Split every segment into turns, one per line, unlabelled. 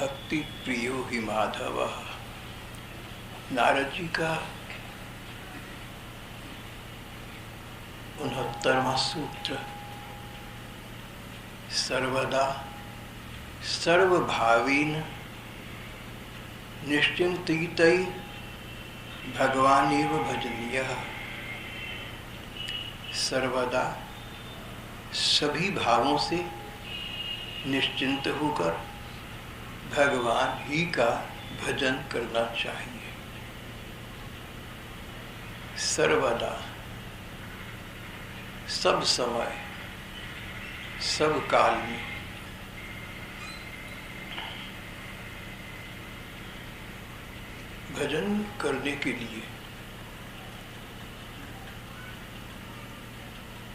भक्ति प्रियो ही माधव। नारद जी का 69वां सूत्र। सर्वदा सर्वभावीन निश्चिंतितै भगवानेव भजनीयः। सर्वदा सभी भावों से निश्चिंत होकर भगवान ही का भजन करना चाहिए। सर्वदा सब समय सब काल में भजन करने के लिए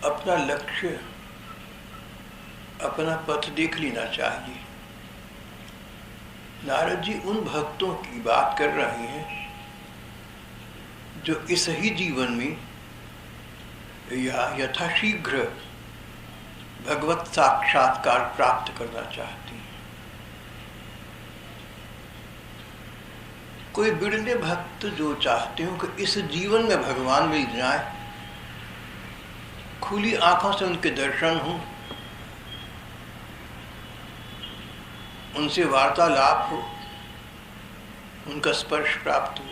अपना लक्ष्य, अपना पथ देख लेना चाहिए। नारद जी उन भक्तों की बात कर रहे हैं जो इस ही जीवन में या यथाशीघ्र भगवत साक्षात्कार प्राप्त करना चाहते हैं। कोई बिरले भक्त जो चाहते हो कि इस जीवन में भगवान मिल जाए, खुली आंखों से उनके दर्शन हों, उनसे वार्तालाप हो, उनका स्पर्श प्राप्त हो।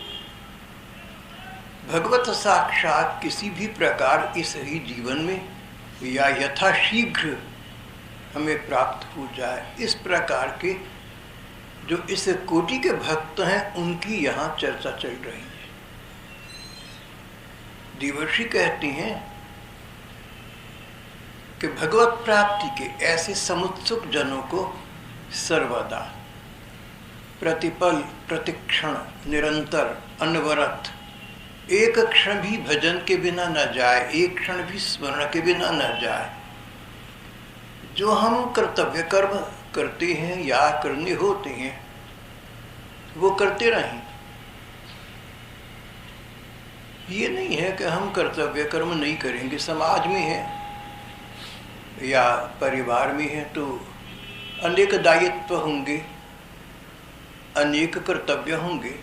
भगवत साक्षात किसी भी प्रकार इस ही जीवन में या यथाशीघ्र हमें प्राप्त हो जाए, इस प्रकार के जो इस कोटि के भक्त हैं उनकी यहाँ चर्चा चल रही है। देवर्षि कहते हैं कि भगवत प्राप्ति के ऐसे समुत्सुक जनों को सर्वदा प्रतिपल प्रतिक्षण निरंतर अनवरत एक क्षण भी भजन के बिना न जाए, एक क्षण भी स्मरण के बिना न जाए। जो हम कर्तव्य कर्म करते हैं या करने होते हैं वो करते रहें। ये नहीं है कि हम कर्तव्य कर्म नहीं करेंगे। समाज में है या परिवार में है तो अनेक दायित्व होंगे, अनेक कर्तव्य होंगे,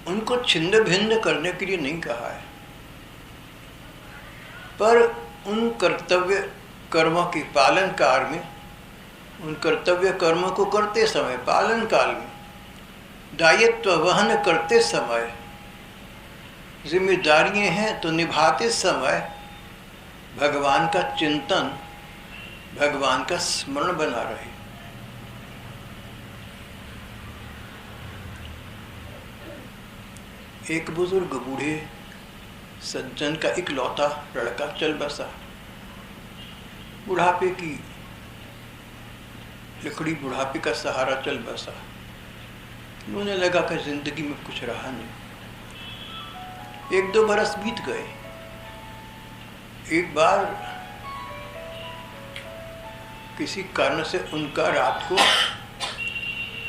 उनको छिन्न भिन्न करने के लिए नहीं कहा है, पर उन कर्तव्य कर्मों के पालन काल में, उन कर्तव्य कर्मों को करते समय पालन काल में, दायित्व वहन करते समय, जिम्मेदारियां हैं तो निभाते समय भगवान का चिंतन, भगवान का स्मरण बना रहे। एक बुजुर्ग बूढ़े सज्जन का इकलौता लड़का चल बसा। बुढ़ापे की लकड़ी, बुढ़ापे का सहारा चल बसा। उन्हें लगा कि जिंदगी में कुछ रहा नहीं। 1-2 बरस बीत गए। एक बार किसी कारण से उनका रात को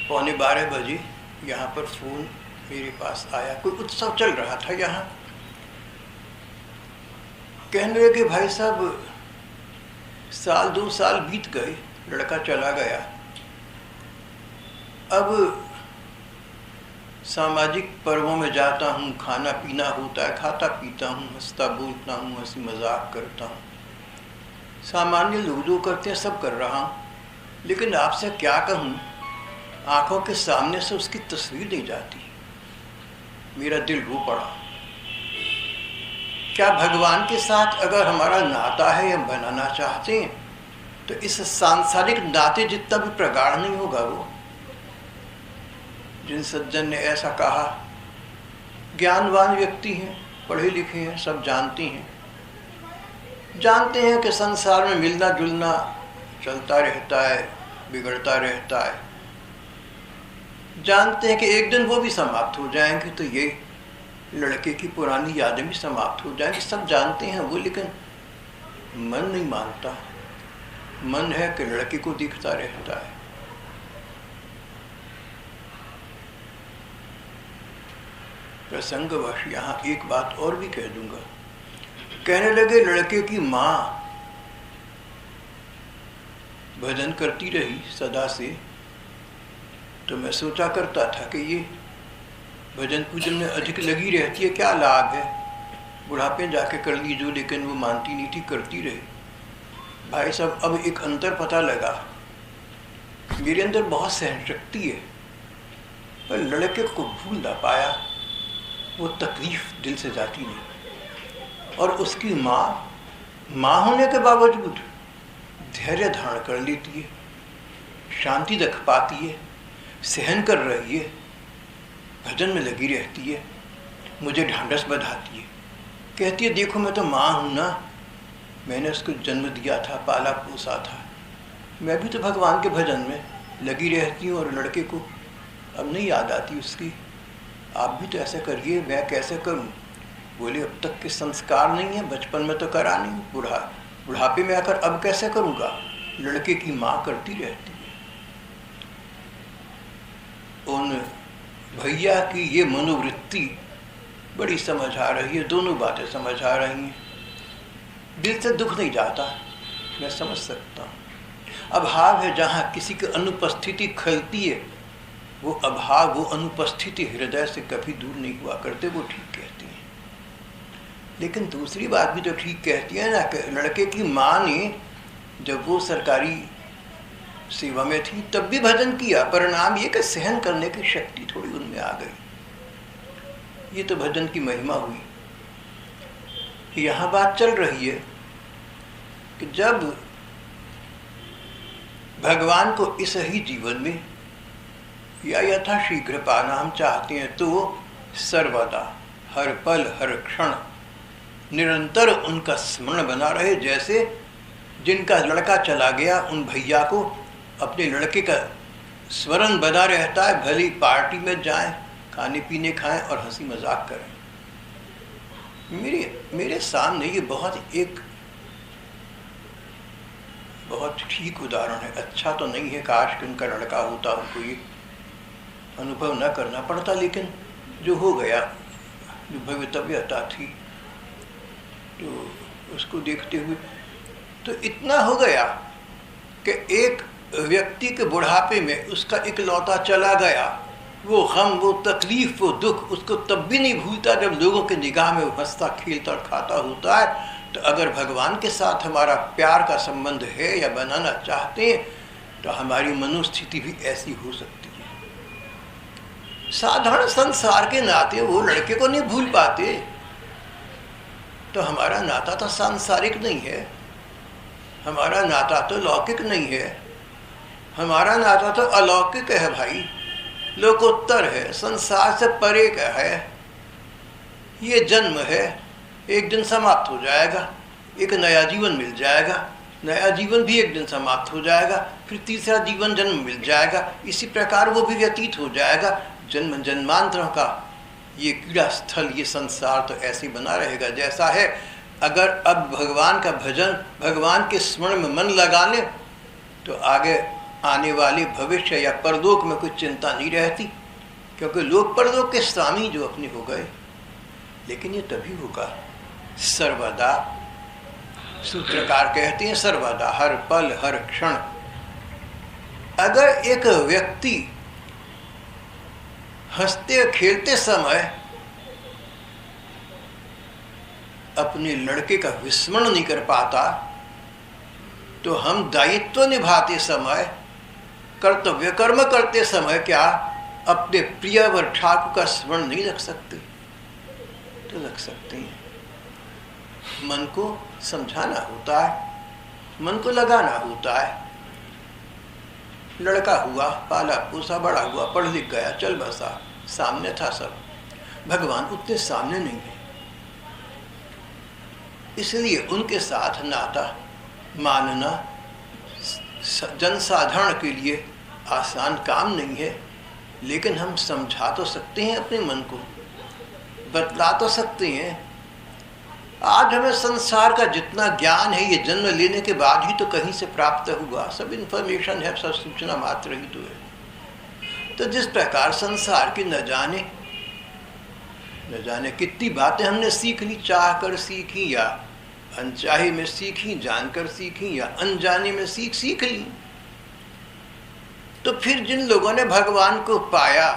11:15 बजे यहाँ पर फोन मेरे पास आया। कोई उत्सव चल रहा था यहाँ। कहने लगे भाई साहब 1-2 साल बीत गए, लड़का चला गया। अब सामाजिक पर्वों में जाता हूँ, खाना पीना होता है, खाता पीता हूँ, हंसता बोलता हूँ, हंसी मजाक करता हूँ, सामान्य लोग जो करते हैं सब कर रहा हूँ। लेकिन आपसे क्या कहूँ, आंखों के सामने से उसकी तस्वीर नहीं जाती। मेरा दिल रो पड़ा। क्या भगवान के साथ अगर हमारा नाता है, हम बनाना चाहते हैं, तो इस सांसारिक नाते जितना भी प्रगाढ़ नहीं होगा वो। जिन सज्जन ने ऐसा कहा, ज्ञानवान व्यक्ति हैं, पढ़े लिखे हैं, सब जानते हैं कि संसार में मिलना जुलना चलता रहता है, बिगड़ता रहता है। जानते हैं कि एक दिन वो भी समाप्त हो जाएंगे, तो ये लड़के की पुरानी यादें भी समाप्त हो जाएंगी। सब जानते हैं वो, लेकिन मन नहीं मानता। मन है कि लड़के को दिखता रहता है। प्रसंगवश यहाँ एक बात और भी कह दूंगा। कहने लगे लड़के की माँ भजन करती रही सदा से, तो मैं सोचा करता था कि ये भजन पूजन में अधिक लगी रहती है, क्या लाभ है, बुढ़ापे जाके कर ली जो, लेकिन वो मानती नहीं थी, करती रही। भाई साहब अब एक अंतर पता लगा, मेरे अंदर बहुत सहन शक्ति है, पर लड़के को भूल ना पाया, वो तकलीफ दिल से जाती नहीं। और उसकी माँ होने के बावजूद धैर्य धारण कर लेती है, शांति रख पाती है, सहन कर रही है, भजन में लगी रहती है, मुझे ढांढस बंधाती है, कहती है देखो मैं तो माँ हूँ ना, मैंने उसको जन्म दिया था, पाला पोसा था, मैं भी तो भगवान के भजन में लगी रहती हूँ। और लड़के को अब नहीं याद आती उसकी, आप भी तो ऐसा करिए, मैं कैसे करूँ? बोले अब तक के संस्कार नहीं है, बचपन में तो करा नहीं, बुढ़ापे में आकर अब कैसे करूँगा? लड़के की माँ करती रहती है। उन भैया की ये मनोवृत्ति बड़ी समझ आ रही है, दोनों बातें समझ आ रही हैं, दिल से दुख नहीं जाता, मैं समझ सकता हूँ। अभाव है जहाँ किसी की अनुपस्थिति खलती है, वो अभाव, वो अनुपस्थिति हृदय से कभी दूर नहीं हुआ करते, वो ठीक कहती हैं। लेकिन दूसरी बात भी तो ठीक कहती है ना, कि लड़के की माँ ने जब वो सरकारी सेवा में थी तब भी भजन किया, परिणाम ये कि सहन करने की शक्ति थोड़ी उनमें आ गई। ये तो भजन की महिमा हुई। यहाँ बात चल रही है कि जब भगवान को इस ही जीवन में या यथाशीघ्र पाना हम चाहते हैं, तो सर्वदा, हर पल हर क्षण निरंतर उनका स्मरण बना रहे। जैसे जिनका लड़का चला गया, उन भैया को अपने लड़के का स्मरण बना रहता है, भली पार्टी में जाएं, खाने पीने खाएं और हंसी मजाक करें। मेरे सामने ये बहुत ठीक उदाहरण है। अच्छा तो नहीं है, काश कि उनका लड़का होता, उनको ये अनुभव न करना पड़ता, लेकिन जो हो गया, जो भवितव्यता थी, तो उसको देखते हुए तो इतना हो गया कि एक व्यक्ति के बुढ़ापे में उसका इकलौता चला गया, वो गम, वो तकलीफ, वो दुख उसको तब भी नहीं भूलता जब लोगों के निगाह में वो हंसता खेलता और खाता होता है। तो अगर भगवान के साथ हमारा प्यार का संबंध है या बनाना चाहते हैं, तो हमारी मनोस्थिति भी ऐसी हो सकती है। साधारण संसार के नाते वो लड़के को नहीं भूल पाते, तो हमारा नाता तो सांसारिक नहीं है, हमारा नाता तो लौकिक नहीं है, हमारा नाता तो अलौकिक है भाई, लोकोत्तर है, संसार से परे का है। ये जन्म है, एक दिन समाप्त हो जाएगा, एक नया जीवन मिल जाएगा, नया जीवन भी एक दिन समाप्त हो जाएगा, फिर तीसरा जीवन जन्म मिल जाएगा, इसी प्रकार वो भी व्यतीत हो जाएगा। जन्म जन्मांतरों का ये क्रीड़ा स्थल, ये संसार तो ऐसे बना रहेगा जैसा है। अगर अब भगवान का भजन, भगवान के स्मरण में मन लगा ले, तो आगे आने वाले भविष्य या परलोक में कोई चिंता नहीं रहती, क्योंकि लोक परलोक के स्वामी जो अपने हो गए। लेकिन ये तभी होगा सर्वदा, सूत्रकार कहते हैं सर्वदा, हर पल हर क्षण। अगर एक व्यक्ति हंसते खेलते समय अपने लड़के का विस्मरण नहीं कर पाता, तो हम दायित्व निभाते समय, कर्तव्य कर्म करते समय क्या अपने प्रिय वर ठाकुर का स्मरण नहीं रख सकते? तो रख सकते हैं। मन को समझाना होता है, मन को लगाना होता है। लड़का हुआ, पाला पोसा, बड़ा हुआ, पढ़ लिख गया, चल बसा, सामने था सब। भगवान उतने सामने नहीं है, इसलिए उनके साथ नाता मानना जनसाधारण के लिए आसान काम नहीं है। लेकिन हम समझा तो सकते हैं, अपने मन को बतला तो सकते हैं। आज हमें संसार का जितना ज्ञान है, ये जन्म लेने के बाद ही तो कहीं से प्राप्त हुआ, सब इन्फॉर्मेशन है, सब सूचना मात्र ही तो है। तो जिस प्रकार संसार की न जाने कितनी बातें हमने सीख ली, चाह कर सीखी या अनचाहे में सीखी, जानकर सीखी या अनजाने में सीख ली। तो फिर जिन लोगों ने भगवान को पाया,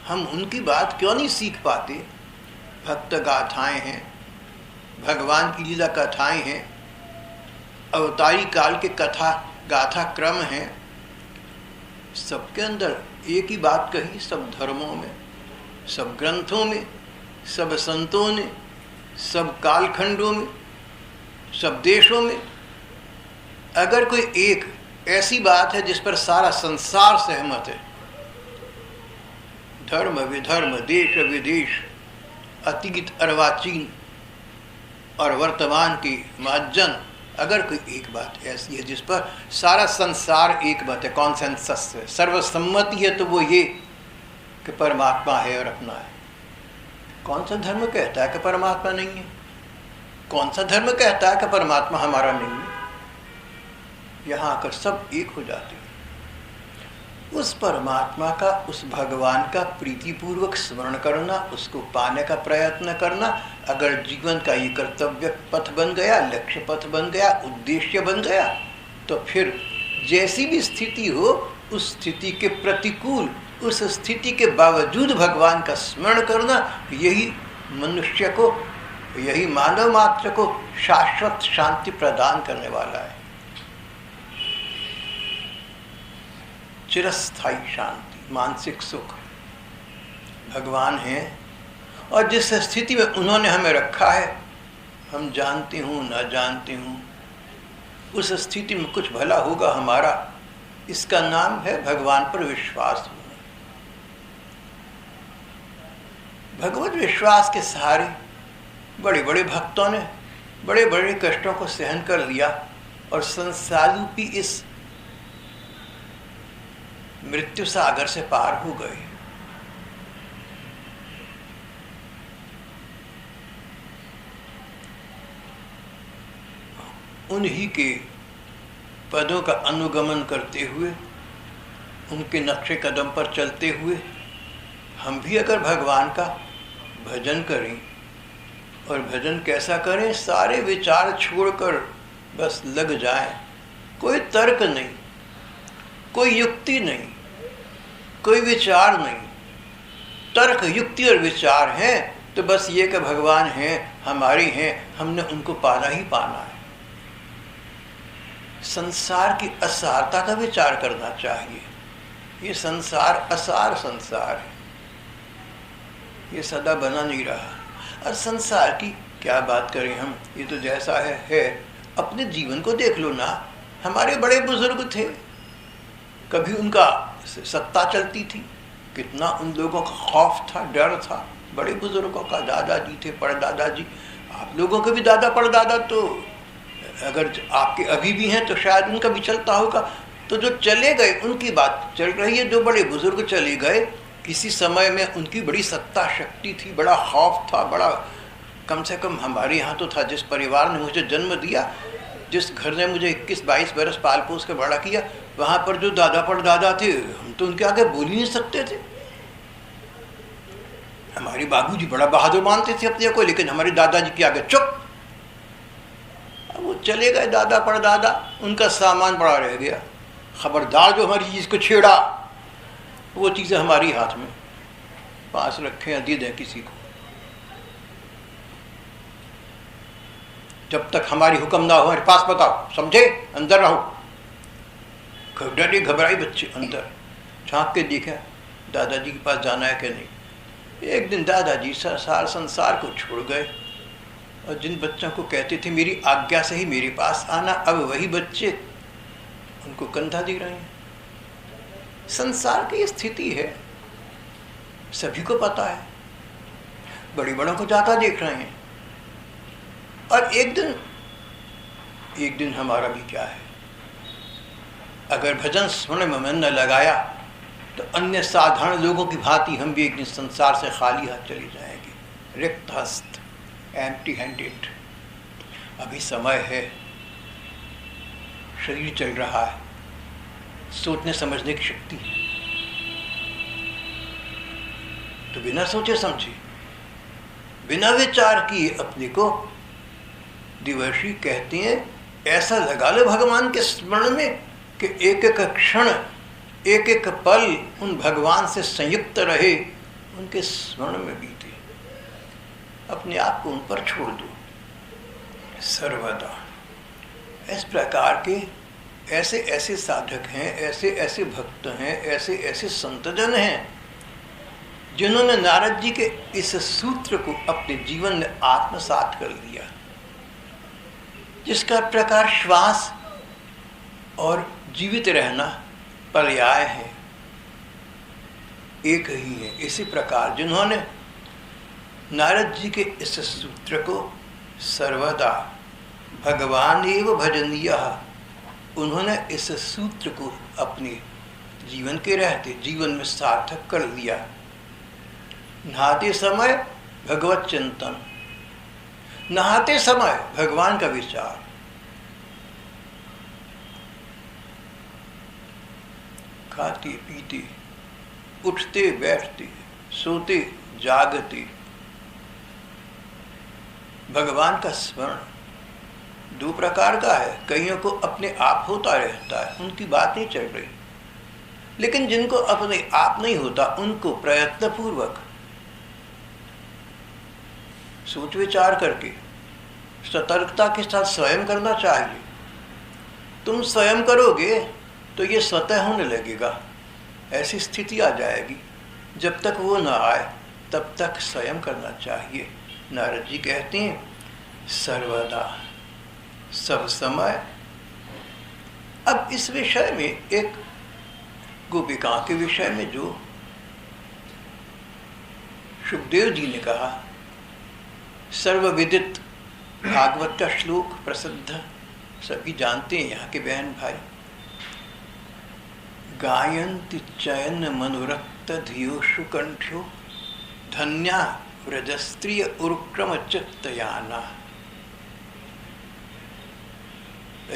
हम उनकी बात क्यों नहीं सीख पाते? भक्त गाथाएं हैं, भगवान की लीला कथाएं हैं, अवतारी काल के कथा गाथा क्रम हैं। सबके अंदर एक ही बात कही, सब धर्मों में, सब ग्रंथों में, सब संतों ने, सब कालखंडों में, सब देशों में। अगर कोई एक ऐसी बात है जिस पर सारा संसार सहमत है, धर्म विधर्म, देश विदेश, अतीत अर्वाचीन और वर्तमान की मार्जन, अगर कोई एक बात ऐसी है जिस पर सारा संसार एक बात है, कॉन्सेंसस है, सर्वसम्मति है, तो वो ये कि परमात्मा है और अपना है। कौन सा धर्म कहता है कि परमात्मा नहीं है? कौन सा धर्म कहता है कि परमात्मा हमारा नहीं है? यहाँ आकर सब एक हो जाते हैं। उस परमात्मा का, उस भगवान का प्रीतिपूर्वक स्मरण करना, उसको पाने का प्रयत्न करना अगर जीवन का ये कर्तव्य पथ बन गया, लक्ष्य पथ बन गया, उद्देश्य बन गया, तो फिर जैसी भी स्थिति हो, उस स्थिति के प्रतिकूल, उस स्थिति के बावजूद भगवान का स्मरण करना, यही मनुष्य को, यही मानव मात्र को शाश्वत शांति प्रदान करने वाला है। चिरस्थायी शांति, मानसिक सुख भगवान हैं। और जिस स्थिति में उन्होंने हमें रखा है, हम जानते हूँ ना जानते हूँ, उस स्थिति में कुछ भला होगा हमारा, इसका नाम है भगवान पर विश्वास होना। भगवत विश्वास के सहारे बड़े बड़े भक्तों ने बड़े बड़े कष्टों को सहन कर लिया और संसार रूपी इस मृत्यु सागर से पार हो गए। उन्हीं के पदों का अनुगमन करते हुए, उनके नक्शे कदम पर चलते हुए हम भी अगर भगवान का भजन करें, और भजन कैसा करें? सारे विचार छोड़कर बस लग जाएं। कोई तर्क नहीं, कोई युक्ति नहीं, कोई विचार नहीं। तर्क, युक्ति और विचार हैं तो बस ये कि भगवान हैं, हमारी हैं, हमने उनको पाना ही पाना है। संसार की असारता का विचार करना चाहिए। ये संसार असार संसार है, ये सदा बना नहीं रहा। और संसार की क्या बात करें हम, ये तो जैसा है। अपने जीवन को देख लो ना। हमारे बड़े बुजुर्ग थे, कभी उनका सत्ता चलती थी, कितना उन लोगों का खौफ था, डर था। बड़े बुजुर्गों का, दादाजी थे, परदादाजी, आप लोगों के भी दादा परदादा, तो अगर आपके अभी भी हैं तो शायद उनका भी चलता होगा। तो जो चले गए उनकी बात चल रही है। जो बड़े बुजुर्ग चले गए, किसी समय में उनकी बड़ी सत्ता शक्ति थी, बड़ा खौफ था, बड़ा, कम से कम हमारे यहाँ तो था। जिस परिवार ने मुझे जन्म दिया, जिस घर ने मुझे 21-22 बरस पाल पोस के बड़ा किया, वहाँ पर जो दादा परदादा थे, हम तो उनके आगे बोल ही नहीं सकते थे। हमारे बाबूजी बड़ा बहादुर मानते थे अपने को, लेकिन हमारे दादाजी के आगे चुप। अब वो चले गए दादा परदादा, उनका सामान बड़ा रह गया। खबरदार जो हमारी चीज़ को छेड़ा, वो चीज़ें हमारी हाथ में पास रखें या दे दें किसी को। जब तक हमारी हुक्म ना हो हमारे पास बताओ, समझे, अंदर रहो। डरे घबराए बच्चे अंदर झांक के देखा दादाजी के पास जाना है कि नहीं। एक दिन दादाजी सार संसार को छोड़ गए, और जिन बच्चों को कहते थे मेरी आज्ञा से ही मेरे पास आना, अब वही बच्चे उनको कंधा दे रहे हैं। संसार की स्थिति है, सभी को पता है, बड़े बड़ों को जाता देख रहे हैं। और एक दिन हमारा भी क्या है, अगर भजन स्मरण में मन न लगाया तो अन्य साधारण लोगों की भांति हम भी एक दिन संसार से खाली हाथ चले जाएंगे, रिक्त हस्त, एम्प्टी हैंडेड। अभी समय है, शरीर चल रहा है, सोचने समझने की शक्ति है, तो बिना सोचे समझे, बिना विचार किए अपने को देवर्षि कहते हैं ऐसा लगा लो भगवान के स्मरण में कि एक एक क्षण, एक एक पल उन भगवान से संयुक्त रहे, उनके स्मरण में बीते। अपने आप को उन पर छोड़ दो सर्वदा। इस प्रकार के ऐसे ऐसे साधक हैं, ऐसे ऐसे भक्त हैं, ऐसे ऐसे संतजन हैं जिन्होंने नारद जी के इस सूत्र को अपने जीवन में आत्मसात कर लिया, जिसका प्रकार श्वास और जीवित रहना पर्याय है, एक ही है। इसी प्रकार जिन्होंने नारद जी के इस सूत्र को सर्वदा भगवान एव भजनीय, उन्होंने इस सूत्र को अपने जीवन के रहते जीवन में सार्थक कर लिया। नहाते समय भगवत चिंतन, नहाते समय भगवान का विचार, खाते पीते, उठते बैठते, सोते जागते भगवान का स्मरण। दो प्रकार का है, कईयों को अपने आप होता रहता है, उनकी बात नहीं चल रही, लेकिन जिनको अपने आप नहीं होता उनको प्रयत्न पूर्वक सोच विचार करके सतर्कता के साथ स्वयं करना चाहिए। तुम स्वयं करोगे तो ये स्वतः होने लगेगा, ऐसी स्थिति आ जाएगी। जब तक वो ना आए तब तक स्वयं करना चाहिए। नारद जी कहते हैं सर्वदा, सब समय। अब इस विषय में एक गोपिका के विषय में जो सुखदेव जी ने कहा, सर्वविदित भागवत का श्लोक प्रसिद्ध, सभी जानते हैं यहाँ के बहन भाई। गायन्ति चयन मनोरक्त धियोषु कंठ्यो धन्या व्रजस्त्रिय उर्क्रम चित्तयाना।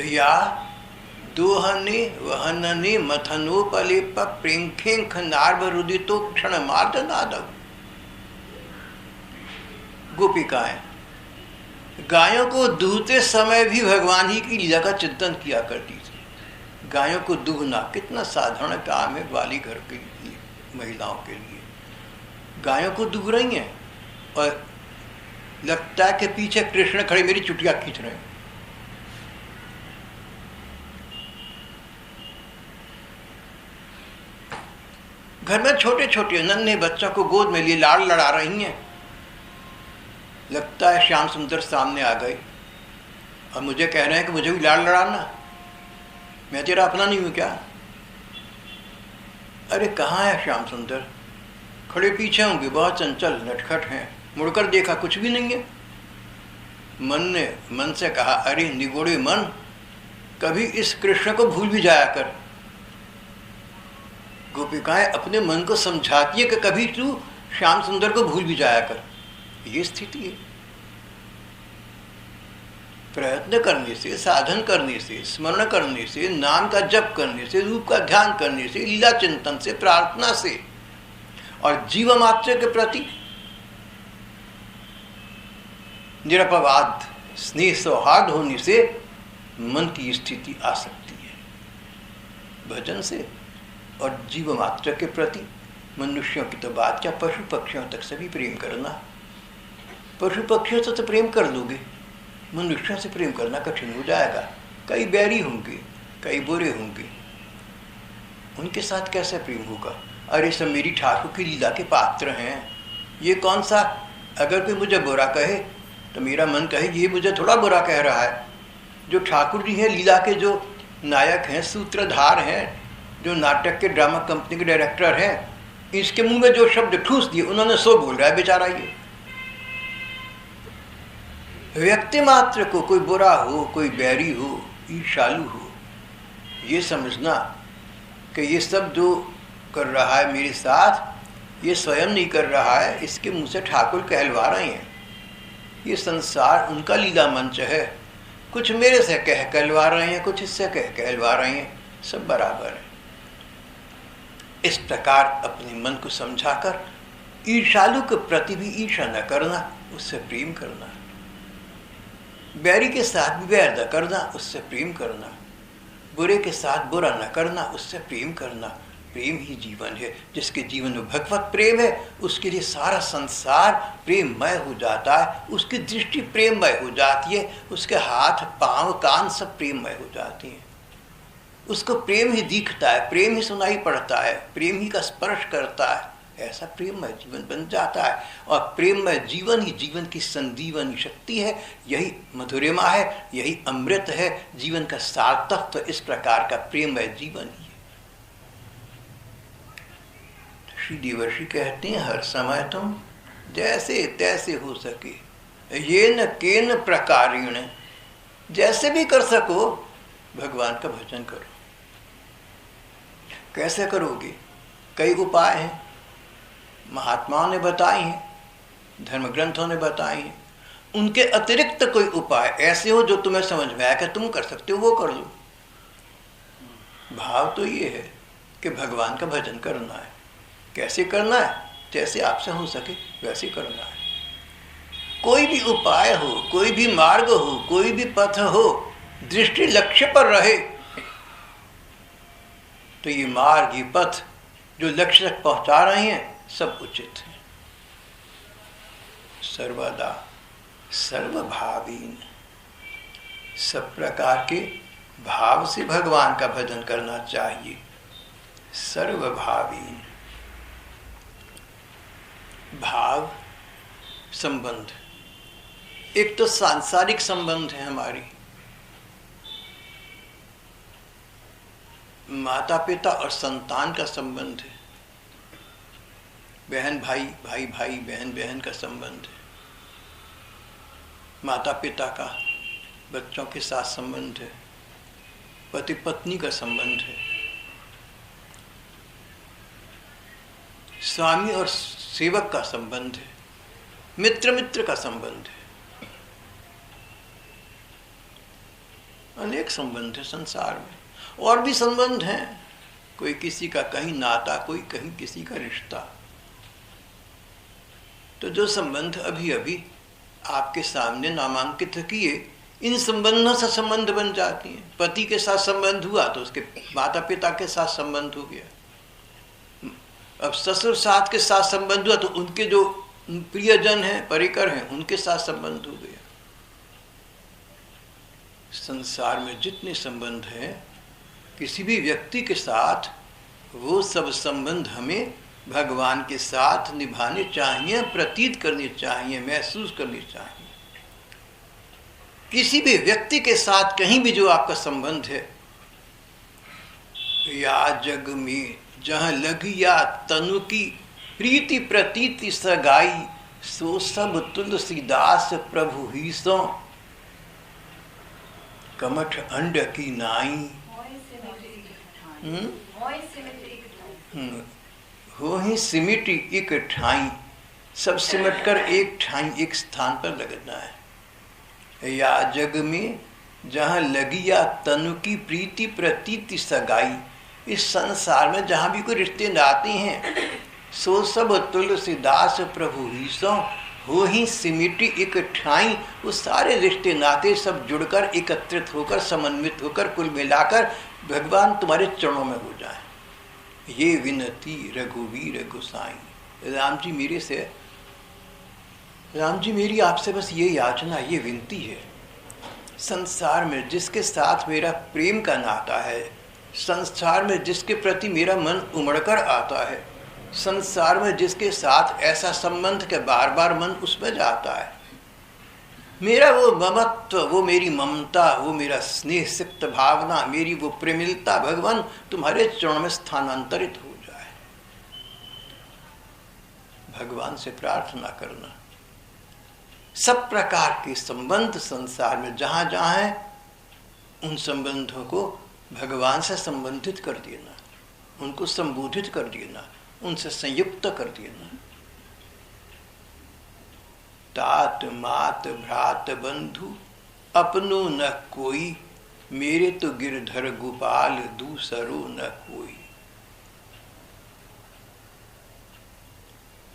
या दोहने वहनने मथनोपलेप प्रेंखेंख नार्वरुदितो क्षण मार्दनादव। गोपिकाएं गायों को दूहते समय भी भगवान ही की लीला का चिंतन किया करती थी। गायों को दूहना कितना साधारण काम है ग्वाली घर के लिए, महिलाओं के लिए। गायों को दूह रही हैं और लगता है कि पीछे कृष्ण खड़े मेरी चुटिया खींच रहे हैं। घर में छोटे छोटे नन्हे बच्चों को गोद में लिए लाड़ लड़ा रही हैं। लगता है श्याम सुंदर सामने आ गए और मुझे कह रहे हैं कि मुझे भी लाड़ लड़ाना, मैं तेरा अपना नहीं हूं क्या? अरे कहाँ है श्याम सुंदर? खड़े पीछे होंगे, बहुत चंचल नटखट हैं। मुड़कर देखा, कुछ भी नहीं है। मन ने मन से कहा, अरे निगोड़े मन, कभी इस कृष्ण को भूल भी जाया कर। गोपिकाएं अपने मन को समझाती है कि कभी तू श्याम सुंदर को भूल भी जाया कर। ये स्थिति है। प्रयत्न करने से, साधन करने से, स्मरण करने से, नाम का जप करने से, रूप का ध्यान करने से, लीला चिंतन से, प्रार्थना से और जीव मात्र के प्रति निरपवाद स्नेह सौहार्द होने से मन की स्थिति आ सकती है। भजन से और जीव मात्र के प्रति, मनुष्यों की तो बात क्या, पशु पक्षियों तक से भी प्रेम करना। पशु पक्षियों से तो प्रेम कर लोगे, मनुष्यों से प्रेम करना कठिन हो जाएगा। कई बैरी होंगे, कई बुरे होंगे, उनके साथ कैसे प्रेम होगा? अरे सब मेरी ठाकुर की लीला के पात्र हैं। ये कौन सा, अगर कोई मुझे बुरा कहे तो मेरा मन कहे ये मुझे थोड़ा बुरा कह रहा है। जो ठाकुर जी हैं, लीला के जो नायक हैं, सूत्रधार हैं, जो नाटक के ड्रामा कंपनी के डायरेक्टर हैं, इसके मुंह में जो शब्द ठूस दिए उन्होंने सो बोल रहा है बेचारा। ये व्यक्ति मात्र को कोई बुरा हो, कोई बैरी हो, ईर्ष्यालु हो, ये समझना कि ये सब जो कर रहा है मेरे साथ, ये स्वयं नहीं कर रहा है, इसके मुंह से ठाकुर कहलवा रहे हैं। ये संसार उनका लीला मंच है, कुछ मेरे से कहलवा रहे हैं, कुछ इससे कहलवा रहे हैं, सब बराबर है। इस प्रकार अपने मन को समझाकर ईर्ष्यालु के प्रति भी ईर्ष्या न करना, उससे प्रेम करना। बैरी के साथ भी बैर न करना, उससे प्रेम करना। बुरे के साथ बुरा न करना, उससे प्रेम करना। प्रेम ही जीवन है। जिसके जीवन में भगवत प्रेम है उसके लिए सारा संसार प्रेममय हो जाता है, उसकी दृष्टि प्रेममय हो जाती है, उसके हाथ पांव कान सब प्रेममय हो जाती हैं। उसको प्रेम ही दिखता है, प्रेम ही सुनाई पड़ता है, प्रेम ही का स्पर्श करता है। ऐसा प्रेममय जीवन बन जाता है। और प्रेममय जीवन ही जीवन की संजीवनी शक्ति है। यही मधुरिमा है, यही अमृत है, जीवन का सार्थक। इस प्रकार का प्रेममय जीवन ही है। श्री देवर्षि कहते हैं, हर समय तुम जैसे तैसे हो सके, ये न केन प्रकारेण, जैसे भी कर सको भगवान का भजन करो। कैसे करोगे? कई उपाय हैं, महात्माओं ने बताए हैं, धर्म ग्रंथों ने बताए हैं। उनके अतिरिक्त कोई उपाय ऐसे हो जो तुम्हें समझ में आया कि तुम कर सकते हो, वो कर लो। भाव तो ये है कि भगवान का भजन करना है। कैसे करना है? जैसे आपसे हो सके वैसे करना है। कोई भी उपाय हो, कोई भी मार्ग हो, कोई भी पथ हो, दृष्टि लक्ष्य पर रहे तो ये मार्ग, ये पथ जो लक्ष्य तक पहुंचा रहे हैं सब उचित है। सर्वदा सर्वभावीन, सब प्रकार के भाव से भगवान का भजन करना चाहिए। सर्वभावीन, भाव संबंध, एक तो सांसारिक संबंध है हमारी, माता पिता और संतान का संबंध है, बहन भाई, भाई भाई, बहन बहन का संबंध है, माता पिता का बच्चों के साथ संबंध है, पति पत्नी का संबंध है, स्वामी और सेवक का संबंध है, मित्र मित्र का संबंध है। अनेक संबंध है संसार में। और भी संबंध हैं, कोई किसी का कहीं नाता, कोई कहीं किसी का रिश्ता। तो जो संबंध अभी अभी आपके सामने नामांकित किए, इन संबंधों से संबंध बन जाती हैं। पति के साथ संबंध हुआ तो उसके माता पिता के साथ संबंध हो गया। अब ससुर सास के साथ संबंध हुआ तो उनके जो प्रियजन हैं, परिकर हैं, उनके साथ संबंध हो गया। संसार में जितने संबंध हैं किसी भी व्यक्ति के साथ, वो सब संबंध हमें भगवान के साथ निभाने चाहिए, प्रतीत करने चाहिए, महसूस करने चाहिए। किसी भी व्यक्ति के साथ कहीं भी जो आपका संबंध है, या जग में जहाँ लगिया तनु की प्रीति प्रतीति सगाई, सो सब तुलसीदास प्रभु ही सो कमठ अंड की नाई। हो ही सिमटी एक ठाई, सब सिमट कर एक ठाई, एक स्थान पर लगना है। या जग में जहाँ लगिया तनु की प्रीति प्रतीति सगाई, इस संसार में जहाँ भी कोई रिश्ते नाते हैं, सो सब तुलसीदास प्रभु ही सो हो ही सिमटी एक ठाई। वो सारे रिश्ते नाते सब जुड़कर, एकत्रित होकर, समन्वित होकर, कुल मिलाकर भगवान तुम्हारे चरणों में हो जाए। ये विनती रघुवीर गोसाई। राम जी मेरे से, राम जी मेरी आपसे बस ये याचना, ये विनती है। संसार में जिसके साथ मेरा प्रेम का नाता है, संसार में जिसके प्रति मेरा मन उमड़कर आता है, संसार में जिसके साथ ऐसा संबंध के बार बार मन उसमें जाता है, मेरा वो ममत्व, वो मेरी ममता, वो मेरा स्नेह सिक्त भावना, मेरी वो प्रेमिलता भगवान तुम्हारे चरणों में स्थानांतरित हो जाए। भगवान से प्रार्थना करना। सब प्रकार के संबंध संसार में जहाँ जहाँ है, उन संबंधों को भगवान से संबंधित कर देना, उनको संबोधित कर देना, उनसे संयुक्त कर देना। तात मात भ्रात बंधु अपनो न कोई, मेरे तो गिरधर गोपाल दूसरो न कोई।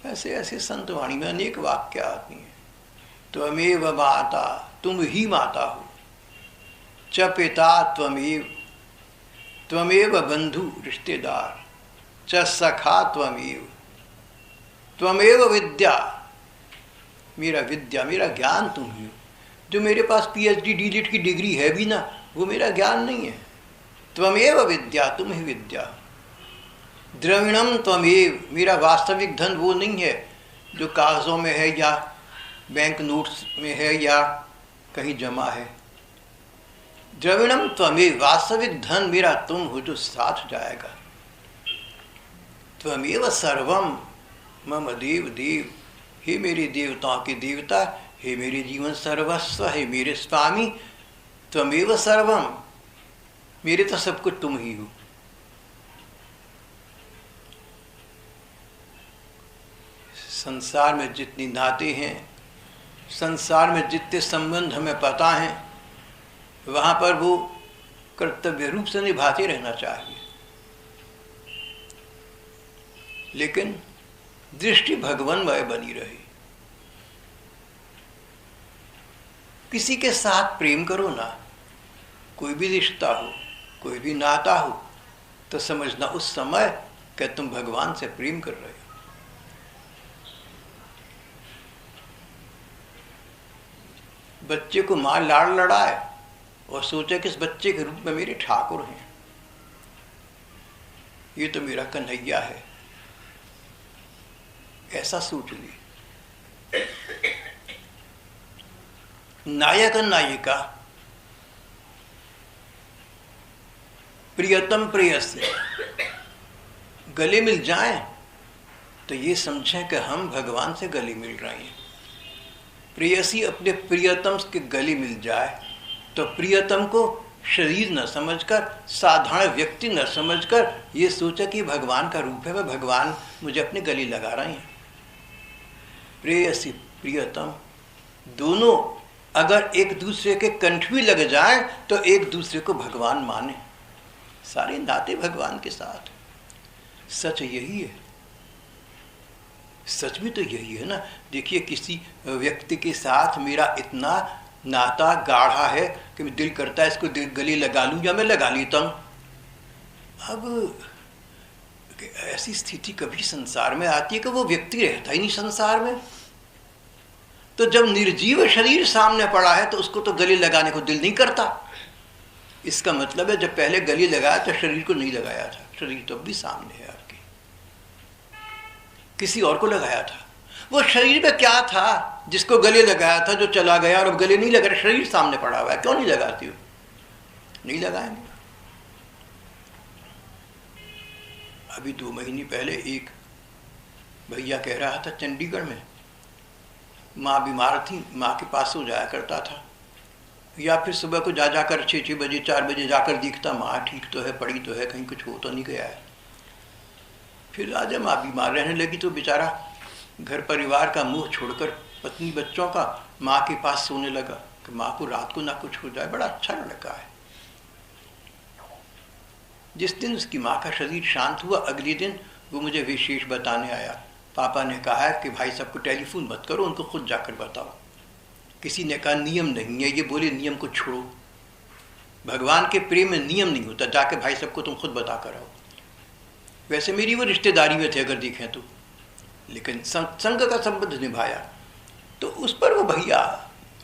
ऐसे ऐसे संत वाणी में अनेक वाक्य आती हैं। त्वमेव माता, तुम ही माता हो, च पिता त्वमेव, त्वमेव बंधु रिश्तेदार च सखा त्वमेव, त्वमेव विद्या, मेरा ज्ञान तुम ही हो। जो मेरे पास PhD डीलिट की डिग्री है भी ना, वो मेरा ज्ञान नहीं है। त्वमेव विद्या, तुम ही विद्या। द्रविणम त्वमेव, मेरा वास्तविक धन वो नहीं है जो कागज़ों में है या बैंक नोट्स में है या कहीं जमा है। द्रविणम त्वमेव, वास्तविक धन मेरा तुम हो जो साथ जाएगा। त्वमेव सर्वम मम देव देव, हे मेरे देवताओं के देवता, हे मेरे जीवन सर्वस्व, हे मेरे स्वामी, त्वमेव सर्वम, मेरे तो सब कुछ तुम ही हो। संसार में जितनी नाते हैं, संसार में जितने संबंध हमें पता हैं, वहाँ पर वो कर्तव्य रूप से निभाते रहना चाहिए, लेकिन दृष्टि भगवानमय बनी रहे। किसी के साथ प्रेम करो ना, कोई भी रिश्ता हो, कोई भी नाता हो, तो समझना उस समय कि तुम भगवान से प्रेम कर रहे हो। बच्चे को माँ लाड़ लड़ाए और सोचे कि इस बच्चे के रूप में मेरे ठाकुर हैं, ये तो मेरा कन्हैया है, ऐसा सोच ली। नायक और नायिका प्रियतम प्रेयसी गले मिल जाएं तो ये समझें कि हम भगवान से गले मिल रहे हैं। प्रेयसी अपने प्रियतम के गले मिल जाए तो प्रियतम को शरीर न समझकर, साधारण व्यक्ति न समझकर ये सोचा कि भगवान का रूप है, वह भगवान मुझे अपने गले लगा रहे हैं। प्रेयसी प्रियतम दोनों अगर एक दूसरे के कंठ भी लग जाए तो एक दूसरे को भगवान माने, सारे नाते भगवान के साथ। सच यही है, सच भी तो यही है ना। देखिए, किसी व्यक्ति के साथ मेरा इतना नाता गाढ़ा है कि दिल करता है इसको गले लगा लूं या मैं लगा लेता हूं। अब ऐसी स्थिति कभी संसार में आती है कि वो व्यक्ति रहता ही नहीं संसार में। तो जब निर्जीव शरीर सामने पड़ा है तो उसको तो गले लगाने को दिल नहीं करता। इसका मतलब है जब पहले गले लगाया तो शरीर को नहीं लगाया था, शरीर तो भी सामने है आपके, किसी और को लगाया था। वो शरीर में क्या था जिसको गले लगाया था, जो चला गया और अब गले नहीं लगा, शरीर सामने पड़ा हुआ है, क्यों नहीं लगाती हो? नहीं लगाएंगे। अभी 2 महीने पहले एक भैया कह रहा था चंडीगढ़ में माँ बीमार थी, माँ के पास हो जाया करता था, या फिर सुबह को जा जाकर 6 बजे 4 बजे जाकर दिखता माँ ठीक तो है, पड़ी तो है, कहीं कुछ हो तो नहीं गया है। फिर आज माँ बीमार रहने लगी तो बेचारा घर परिवार का मुंह छोड़कर पत्नी बच्चों का माँ के पास सोने लगा कि माँ को रात को ना कुछ हो जाए। बड़ा अच्छा लड़का है। जिस दिन उसकी माँ का शरीर शांत हुआ, अगले दिन वो मुझे विशेष बताने आया, पापा ने कहा है कि भाई सबको टेलीफोन मत करो, उनको खुद जाकर बताओ। किसी ने कहा नियम नहीं है, ये बोले नियम को छोड़ो, भगवान के प्रेम में नियम नहीं होता, जाके भाई सबको तुम खुद बता कर आओ। वैसे मेरी वो रिश्तेदारी में थे अगर देखें तो, लेकिन संघ का संबंध निभाया। तो उस पर वो भैया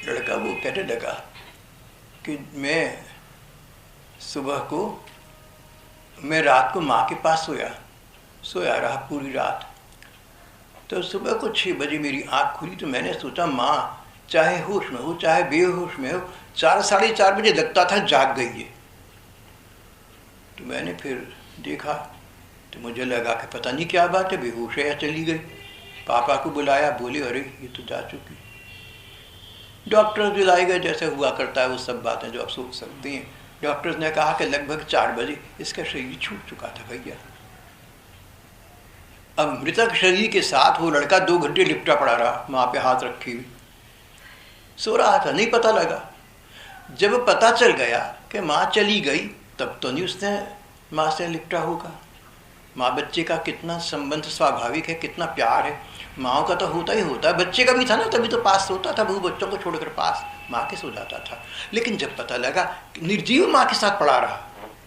लड़का वो कहने लगा कि मैं सुबह को, मैं रात को माँ के पास सोया रहा पूरी रात। तो सुबह को 6 बजे मेरी आँख खुली तो मैंने सोचा माँ चाहे होश में हो चाहे बेहोश में हो, 4 साढ़े 4 बजे लगता था जाग गई है। तो मैंने फिर देखा तो मुझे लगा कि पता नहीं क्या बात है, बेहोश है या चली गई। पापा को बुलाया, बोले अरे ये तो जा चुकी। डॉक्टर्स बुलाए गए, जैसे हुआ करता है वो सब बातें जो आप सोच सकते हैं। डॉक्टर्स ने कहा कि लगभग 4 बजे इसका शरीर छूट चुका था भैया। अब मृतक शरीर के साथ वो लड़का 2 घंटे लिपटा पड़ा रहा, माँ पे हाथ रखी हुई सो रहा था, नहीं पता लगा। जब पता चल गया कि माँ चली गई तब तो नहीं उसने माँ से लिपटा होगा। माँ बच्चे का कितना संबंध स्वाभाविक है, कितना प्यार है, माँ का तो होता ही होता है। बच्चे का भी था ना, तभी तो पास सोता था, वो बच्चों को छोड़कर पास माँ के सो जाता था। लेकिन जब पता लगा निर्जीव माँ के साथ पड़ा रहा,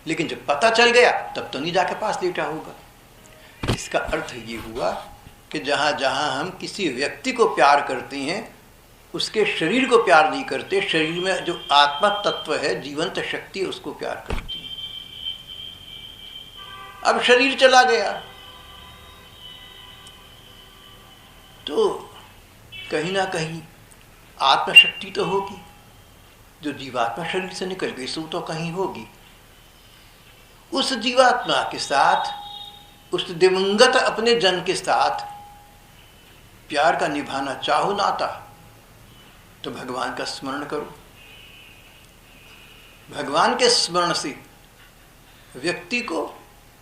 लेकिन जब पता चल गया तब तो नहीं जाके पास लेटा होगा। इसका अर्थ ये हुआ कि जहाँ जहाँ हम किसी व्यक्ति को प्यार करते हैं उसके शरीर को प्यार नहीं करते, शरीर में जो आत्मा तत्व है, जीवंत शक्ति है, उसको प्यार करते हैं। अब शरीर चला गया तो कहीं ना कहीं आत्मशक्ति तो होगी, जो जीवात्मा शरीर से निकल गई सो तो कहीं होगी। उस जीवात्मा के साथ, उस दिवंगत अपने जन के साथ प्यार का निभाना चाहो नाता, तो भगवान का स्मरण करो। भगवान के स्मरण से व्यक्ति को,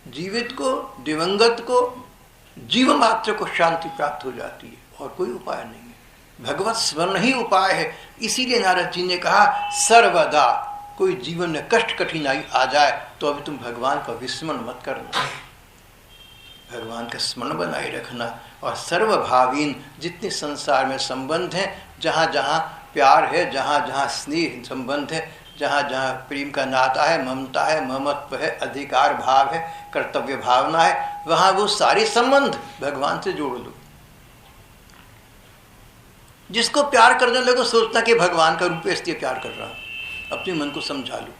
जीवित को, दिवंगत को, जीव मात्र को शांति प्राप्त हो जाती है, और कोई उपाय नहीं है। भगवत स्मरण ही उपाय है। इसीलिए नारद जी ने कहा सर्वदा कोई जीवन में कष्ट कठिनाई आ जाए तो अभी तुम भगवान का विस्मरण मत करना, भगवान का स्मरण बनाए रखना। और सर्वभावीन जितने संसार में संबंध हैं, जहाँ जहाँ प्यार है, जहाँ जहाँ स्नेह संबंध है, जहाँ जहाँ प्रेम का नाता है, ममता है, ममत्व है, अधिकार भाव है, कर्तव्य भावना है, वहाँ वो सारे संबंध भगवान से जोड़ लो। जिसको प्यार करने लगो सोचना कि भगवान का रूप है इसलिए प्यार कर रहा हूँ, अपने मन को समझा लो।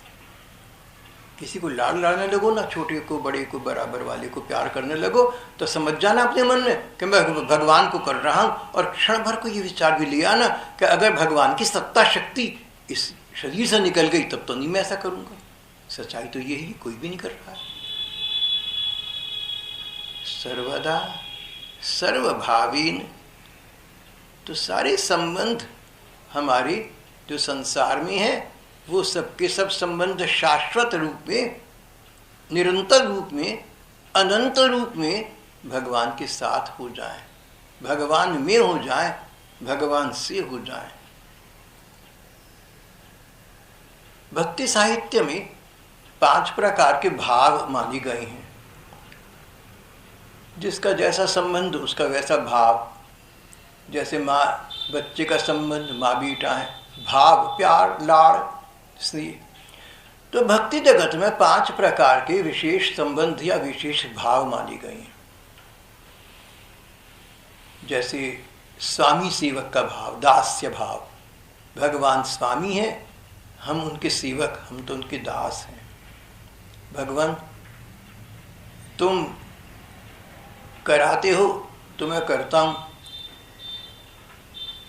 किसी को लाड़ लाने लगो ना, छोटे को, बड़े को, बराबर वाले को प्यार करने लगो तो समझ जाना अपने मन में कि मैं भगवान को कर रहा हूँ। और क्षण भर को ये विचार भी लिया ना कि अगर भगवान की सत्ता शक्ति इस शरीर से निकल गई तब तो नहीं मैं ऐसा करूँगा। सच्चाई तो यही, कोई भी नहीं कर रहा है। सर्वदा सर्वभावीन, तो सारे संबंध हमारे जो संसार में है वो सबके सब संबंध शाश्वत रूप में, निरंतर रूप में, अनंत रूप में भगवान के साथ हो जाए, भगवान में हो जाए, भगवान से हो जाए। भक्ति साहित्य में 5 प्रकार के भाव माने गए हैं। जिसका जैसा संबंध उसका वैसा भाव। जैसे माँ बच्चे का संबंध माँ बेटा है, भाव प्यार, लाड़, स्नेह। तो भक्ति जगत में 5 प्रकार के विशेष संबंध या विशेष भाव माने गए हैं। जैसे स्वामी सेवक का भाव, दास्य भाव। भगवान स्वामी है, हम उनके सेवक, हम तो उनके दास हैं। भगवान तुम कराते हो तो मैं करता हूं,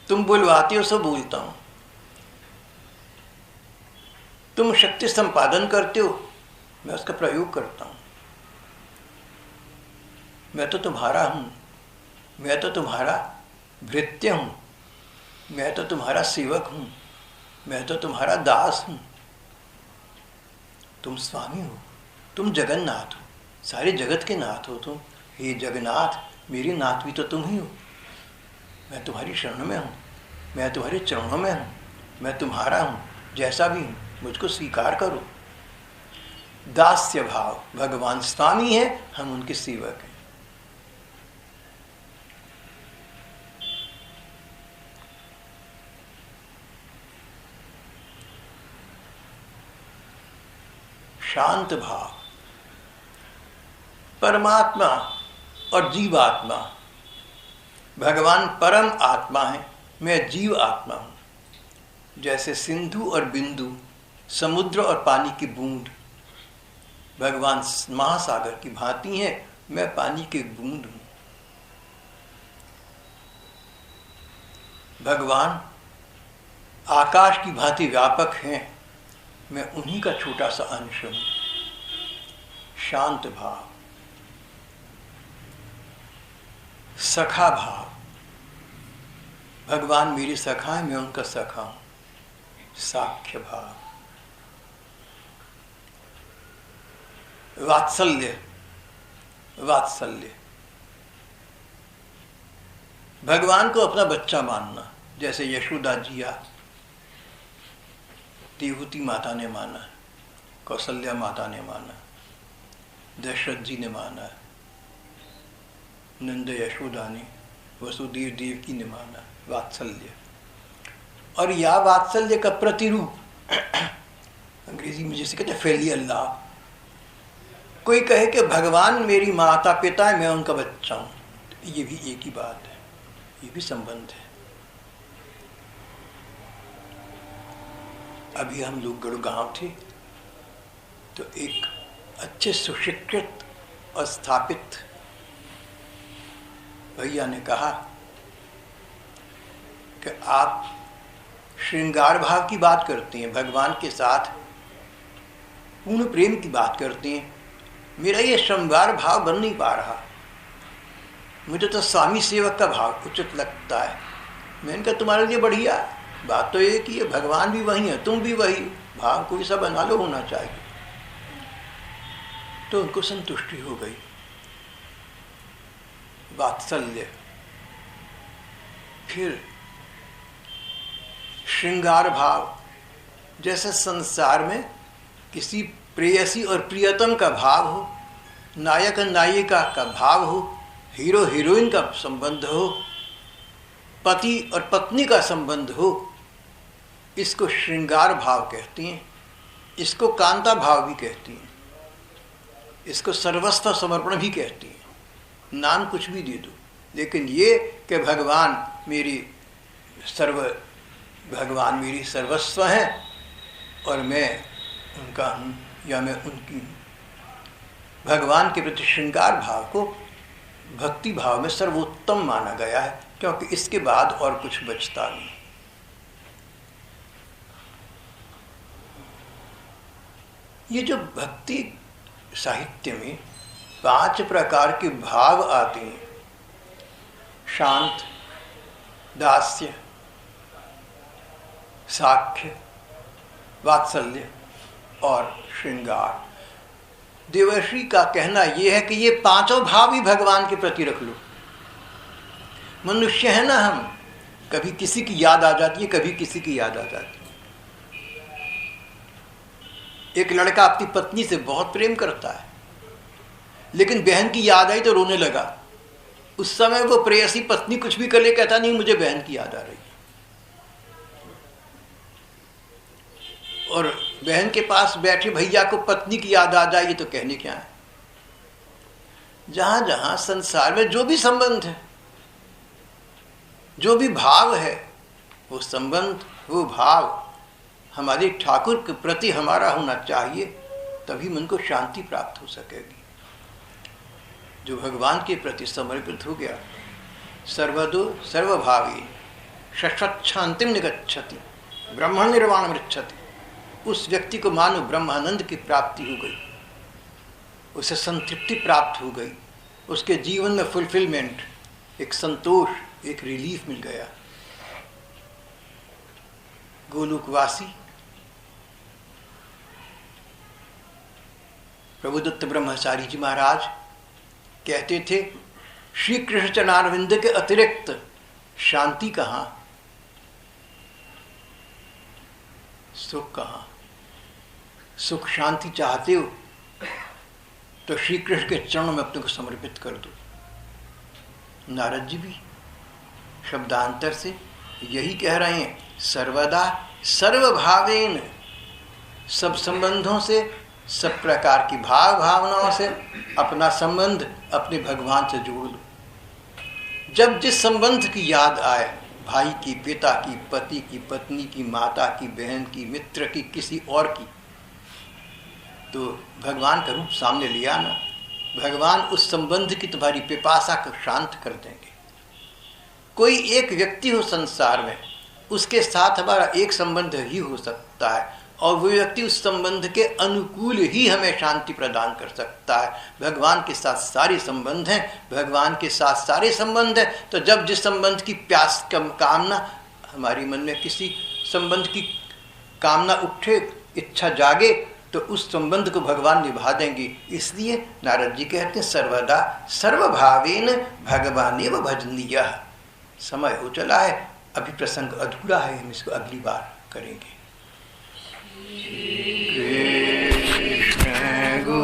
तुम बुलवाते हो सो बोलता हूं, तुम शक्ति संपादन करते हो मैं उसका प्रयोग करता हूं। मैं तो तुम्हारा हूं, मैं तो तुम्हारा भृत्य हूं, मैं तो तुम्हारा सेवक हूं, मैं तो तुम्हारा दास हूं। तुम स्वामी हो, तुम जगन्नाथ हो, सारे जगत के नाथ हो तुम। हे जगन्नाथ, मेरे नाथ भी तो तुम ही हो। मैं तुम्हारी शरण में हूँ, मैं तुम्हारे चरणों में हूँ, मैं तुम्हारा हूँ, जैसा भी हूँ मुझको स्वीकार करो। दास्य भाव, भगवान स्वामी है, हम उनके सेवक हैं। शांत भाव, परमात्मा और जीवात्मा। भगवान परम आत्मा है, मैं जीव आत्मा हूँ। जैसे सिंधु और बिंदु, समुद्र और पानी की बूंद। भगवान महासागर की भांति है, मैं पानी की बूंद हूँ। भगवान आकाश की भांति व्यापक हैं, मैं उन्हीं का छोटा सा अंश हूँ। शांत भाव। सखा भाव, भगवान मेरे सखा है, मैं उनका सखा हूं। साख्य भाव। वात्सल्य, वात्सल्य, भगवान को अपना बच्चा मानना। जैसे यशोदा जिया देवहूति माता ने माना, कौशल्या माता ने माना, दशरथ जी ने माना, नंद यशोदा ने, वसुदेव देवकी ने माना। वात्सल्य। और या वात्सल्य का प्रतिरूप अंग्रेजी में जैसे कहते हैं फेलियर लव, कोई कहे कि भगवान मेरी माता पिता है, मैं उनका बच्चा हूं, ये भी एक ही बात है, ये भी संबंध है। अभी हम लोग गुड़गांव थे तो एक अच्छे सुशिक्षित और स्थापित भैया ने कहा कि आप श्रृंगार भाव की बात करते हैं, भगवान के साथ पूर्ण प्रेम की बात करते हैं, मेरा ये श्रृंगार भाव बन नहीं पा रहा, मुझे तो स्वामी सेवक का भाव उचित लगता है। मैंने कहा तुम्हारे लिए बढ़िया, बात तो एक ही है, भगवान भी वही है, तुम भी वही, भाव कोई सा बना लो, होना चाहिए। तो उनको संतुष्टि हो गई। वात्सल्य, फिर श्रृंगार भाव, जैसे संसार में किसी प्रेयसी और प्रियतम का भाव हो, नायक और नायिका का भाव हो, हीरो हीरोइन का संबंध हो, पति और पत्नी का संबंध हो, इसको श्रृंगार भाव कहती हैं। इसको कांता भाव भी कहती हैं, इसको सर्वस्व समर्पण भी कहती हैं, नाम कुछ भी दे दो, लेकिन ये कि भगवान मेरी सर्वस्व हैं और मैं उनका हूँ या मैं उनकी हूँ। भगवान के प्रति श्रृंगार भाव को भक्ति भाव में सर्वोत्तम माना गया है, क्योंकि इसके बाद और कुछ बचता नहीं। ये जो भक्ति साहित्य में 5 प्रकार के भाव आते हैं, शांत, दास्य, साख्य, वात्सल्य और श्रृंगार। देवर्षि का कहना यह है कि ये 5 भाव भी भगवान के प्रति रख लो। मनुष्य है ना हम, कभी किसी की याद आ जाती है, कभी किसी की याद आ जाती है। एक लड़का अपनी पत्नी से बहुत प्रेम करता है, लेकिन बहन की याद आई तो रोने लगा। उस समय वो प्रेयसी पत्नी कुछ भी कर ले, कहता नहीं मुझे बहन की याद आ रही है। और बहन के पास बैठे भैया को पत्नी की याद आ जाएगी तो कहने क्या है। जहां जहां संसार में जो भी संबंध है, जो भी भाव है, वो संबंध, वो भाव हमारे ठाकुर के प्रति हमारा होना चाहिए, तभी मन को शांति प्राप्त हो सकेगी। जो भगवान के प्रति समर्पित हो गया, सर्वदो सर्वभावी शाश्वत शांतिम निगच्छति ब्रह्म निर्वाण मृच्छति, उस व्यक्ति को मानो ब्रह्मानंद की प्राप्ति हो गई, उसे संतृप्ति प्राप्त हो गई, उसके जीवन में फुलफिलमेंट, एक संतोष, एक रिलीफ मिल गया। गोलोकवासी प्रभुदत्त ब्रह्मचारी जी महाराज कहते थे, श्री कृष्ण चरणारविंद के अतिरिक्त शांति कहाँ, सुख कहाँ। सुख शांति चाहते हो तो श्री कृष्ण के चरणों में अपने को समर्पित कर दो। नारद जी भी शब्दांतर से यही कह रहे हैं, सर्वदा सर्वभावेन, सब संबंधों से, सब प्रकार की भाव भावनाओं से अपना संबंध अपने भगवान से जोड़ लो। जब जिस संबंध की याद आए, भाई की, पिता की, पति की, पत्नी की, माता की, बहन की, मित्र की, किसी और की, तो भगवान का रूप सामने लिया ना, भगवान उस संबंध की तुम्हारी पिपासा को शांत कर देंगे। कोई एक व्यक्ति हो संसार में, उसके साथ हमारा एक संबंध ही हो सकता है, और वो व्यक्ति उस संबंध के अनुकूल ही हमें शांति प्रदान कर सकता है। भगवान के साथ सारे संबंध हैं, भगवान के साथ सारे संबंध हैं। तो जब जिस संबंध की प्यास कामना हमारी मन में, किसी संबंध की कामना उठे, इच्छा जागे, तो उस संबंध को भगवान निभा देंगे। इसलिए नारद जी कहते हैं, सर्वदा सर्वभावेन भगवानेव भजनीयः। समय हो चला है, अभी प्रसंग अधूरा है, हम इसको अगली बार करेंगे। कृष्ण गो